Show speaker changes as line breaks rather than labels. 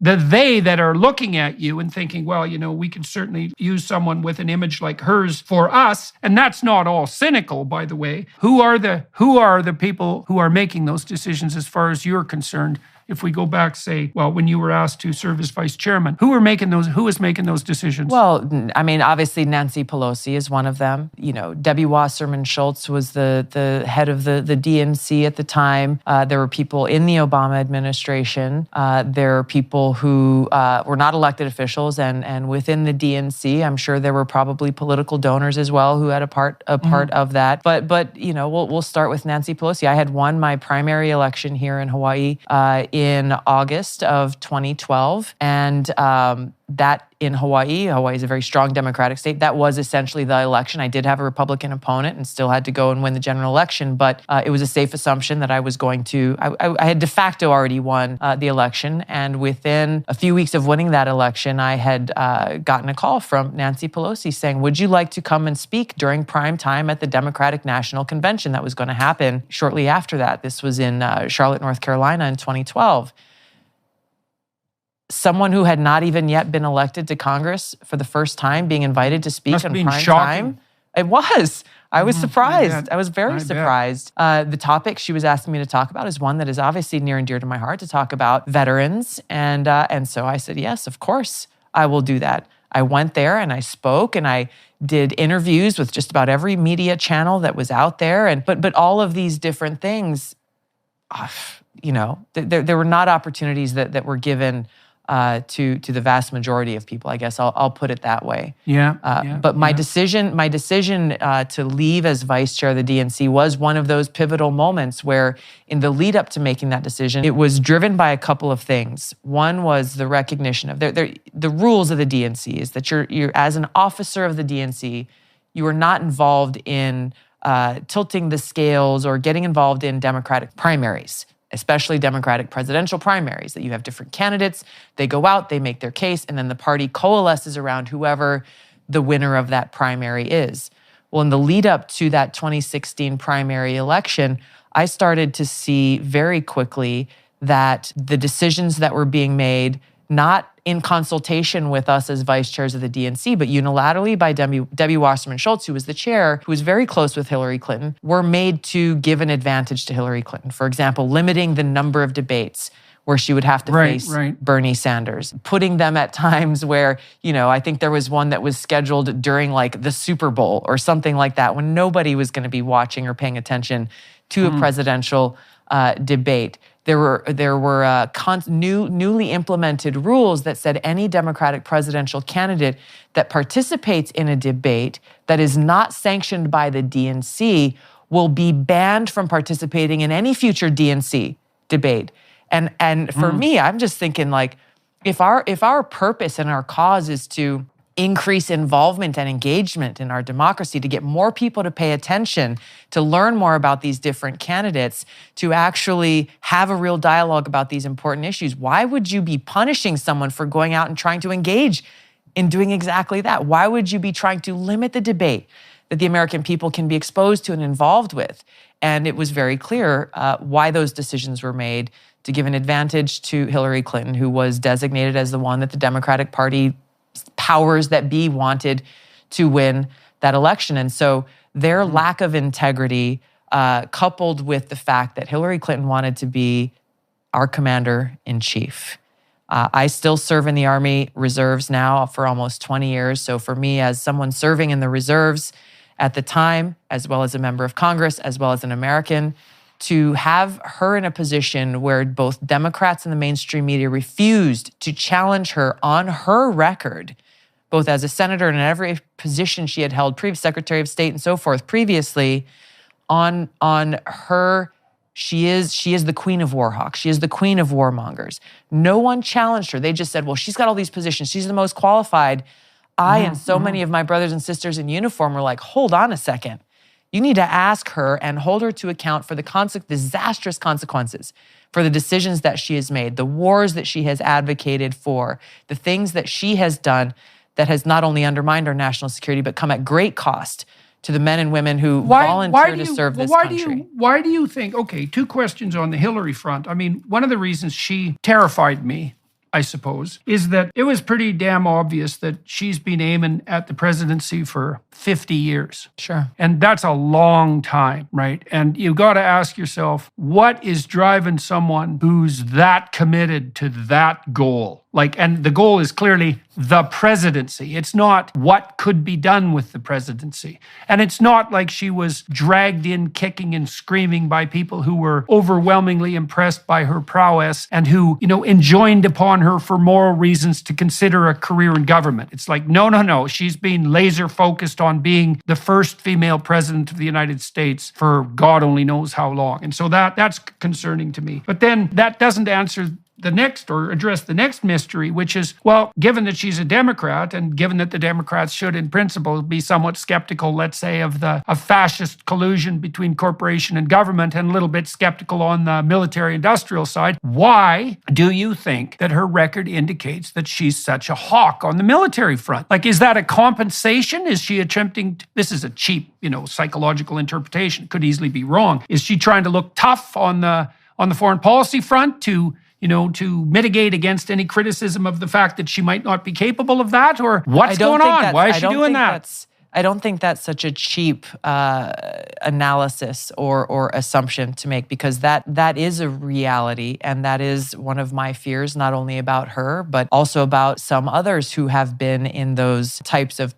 the they that are looking at you and thinking, well, we can certainly use someone with an image like hers for us. And that's not all cynical, by the way. Who are the people who are making those decisions as far as you're concerned? If we go back, say, well, when you were asked to serve as vice chairman, who was making those decisions?
Well, I mean, obviously Nancy Pelosi is one of them. Debbie Wasserman Schultz was the head of the DNC at the time. There were people in the Obama administration. There are people who were not elected officials, and within the DNC, I'm sure there were probably political donors as well who had a part of that. But we'll start with Nancy Pelosi. I had won my primary election here in Hawaii in August of 2012. And that in Hawaii is a very strong Democratic state. That was essentially the election. I did have a Republican opponent and still had to go and win the general election, but it was a safe assumption that I was going to, I had de facto already won the election. And within a few weeks of winning that election, I had gotten a call from Nancy Pelosi saying, would you like to come and speak during prime time at the Democratic National Convention that was going to happen shortly after that? This was in Charlotte, North Carolina in 2012. Someone who had not even yet been elected to Congress for the first time being invited to speak on prime time. It was. I was surprised. I was very surprised. The topic she was asking me to talk about is one that is obviously near and dear to my heart, to talk about veterans. And so I said, yes, of course, I will do that. I went there and I spoke and I did interviews with just about every media channel that was out there. But all of these different things, there were not opportunities that were given to the vast majority of people. I guess I'll put it that way. But my decision to leave as vice chair of the DNC was one of those pivotal moments where, in the lead up to making that decision, it was driven by a couple of things. One was the recognition of the rules of the DNC is that you're as an officer of the DNC, you are not involved in tilting the scales or getting involved in Democratic primaries, especially Democratic presidential primaries, that you have different candidates, they go out, they make their case, and then the party coalesces around whoever the winner of that primary is. Well, in the lead up to that 2016 primary election, I started to see very quickly that the decisions that were being made, not in consultation with us as vice chairs of the DNC, but unilaterally by Debbie Wasserman Schultz, who was the chair, who was very close with Hillary Clinton, were made to give an advantage to Hillary Clinton. For example, limiting the number of debates where she would have to face Bernie Sanders, putting them at times where, I think there was one that was scheduled during like the Super Bowl or something like that, when nobody was going to be watching or paying attention to a presidential debate. There were newly implemented rules that said any Democratic presidential candidate that participates in a debate that is not sanctioned by the DNC will be banned from participating in any future DNC debate. And for me, I'm just thinking, like, if our purpose and our cause is to increase involvement and engagement in our democracy, to get more people to pay attention, to learn more about these different candidates, to actually have a real dialogue about these important issues, why would you be punishing someone for going out and trying to engage in doing exactly that? Why would you be trying to limit the debate that the American people can be exposed to and involved with? And it was very clear why those decisions were made, to give an advantage to Hillary Clinton, who was designated as the one that the Democratic Party powers that be wanted to win that election. And so their lack of integrity, coupled with the fact that Hillary Clinton wanted to be our commander-in-chief. I still serve in the Army Reserves now for almost 20 years. So for me, as someone serving in the reserves at the time, as well as a member of Congress, as well as an American, to have her in a position where both Democrats and the mainstream media refused to challenge her on her record, both as a senator and in every position she had held, previous Secretary of State and so forth previously, on her, she is the queen of war hawks. She is the queen of warmongers. No one challenged her. They just said, well, she's got all these positions. She's the most qualified. I and so many of my brothers and sisters in uniform were like, hold on a second. You need to ask her and hold her to account for the disastrous consequences for the decisions that she has made, the wars that she has advocated for, the things that she has done that has not only undermined our national security, but come at great cost to the men and women who volunteer to serve this country.
Why do you think, okay, two questions on the Hillary front. I mean, one of the reasons she terrified me I suppose, is that it was pretty damn obvious that she's been aiming at the presidency for 50 years.
Sure.
And that's a long time, right? And you got to ask yourself, what is driving someone who's that committed to that goal? And the goal is clearly the presidency. It's not what could be done with the presidency. And it's not like she was dragged in kicking and screaming by people who were overwhelmingly impressed by her prowess and who, enjoined upon her for moral reasons to consider a career in government. It's like, no. She's been laser focused on being the first female president of the United States for God only knows how long. And so that's concerning to me. But then that doesn't answer the next or address the next mystery, which is, well, given that she's a Democrat and given that the Democrats should in principle be somewhat skeptical, let's say, of fascist collusion between corporation and government and a little bit skeptical on the military industrial side, why do you think that her record indicates that she's such a hawk on the military front? Is that a compensation? Is she attempting this is a cheap, psychological interpretation. It could easily be wrong. Is she trying to look tough on the foreign policy front to mitigate against any criticism of the fact that she might not be capable of that? Or what's going on? Why is she doing that?
I don't think that's such a cheap analysis or assumption to make, because that is a reality, and that is one of my fears, not only about her, but also about some others who have been in those types of